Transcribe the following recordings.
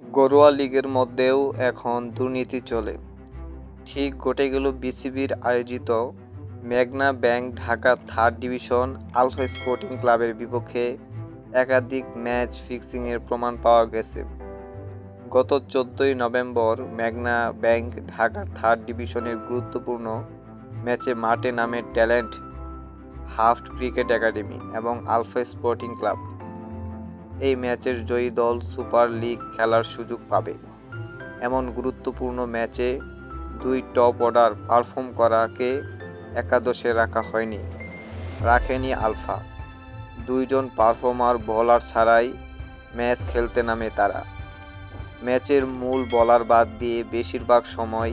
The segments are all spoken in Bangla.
ঘরোয়া লিগের মধ্যেও এখন দুর্নীতি চলে। ঠিক ঘটে গেল বিসিবির আয়োজিত মেঘনা bank Dhaka third division alpha sporting ক্লাবের বিপক্ষে একাধিক ম্যাচ ফিক্সিংয়ের প্রমাণ পাওয়া গেছে। গত 14ই নভেম্বর মেঘনা ব্যাংক ঢাকা থার্ড ডিভিশনের গুরুত্বপূর্ণ ম্যাচে মাঠে নামে ট্যালেন্ট হাফ ক্রিকেট একাডেমি এবং আলফা স্পোর্টিং ক্লাব। এই ম্যাচের জয়ী দল সুপার লিগ খেলার সুযোগ পাবে। এমন গুরুত্বপূর্ণ ম্যাচে দুই টপ অর্ডার পারফর্ম করাকে একাদশে রাখা হয়নি, রাখেনি আলফা। দুইজন পারফর্মার বোলার ছাড়াই ম্যাচ খেলতে নামে তারা। ম্যাচের মূল বোলার বাদ দিয়ে বেশিরভাগ সময়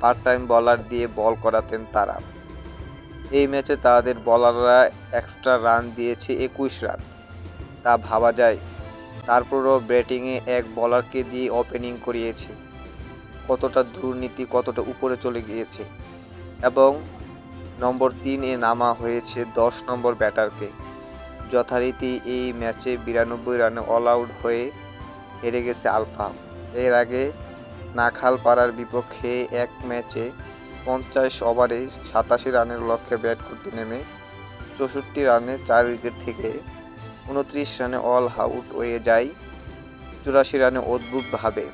পার্ট টাইম বোলার দিয়ে বল করাতেন তারা। এই ম্যাচে তাদের বোলাররা এক্সট্রা রান দিয়েছে 21 রান। তা ভাবা যায়। তারপরও ব্যাটিংয়ে এক বোলারকে দিয়ে ওপেনিং করিয়েছে। কতটা দুর্নীতি, কতটা উপরে চলে গিয়েছে। এবং নম্বর 3-এ নামা হয়েছে 10 নম্বর ব্যাটারকে। যথারীতি এই ম্যাচে 92 রানে অল আউট হয়ে হেরে গেছে আলফা। এর আগে নাখালপাড়ার বিপক্ষে এক ম্যাচে 50 ওভারে 87 রানের লক্ষ্যে ব্যাট করতে নেমে 64 রানে 4 উইকেট থেকে 29 রানে অল আউট হয়ে যায় 84 রানে অদ্ভুতভাবে।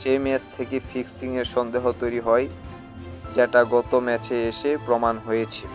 সেই ম্যাচ থেকে ফিক্সিংয়ের সন্দেহ তৈরি হয়, যেটা গত ম্যাচে এসে প্রমাণ হয়েছে।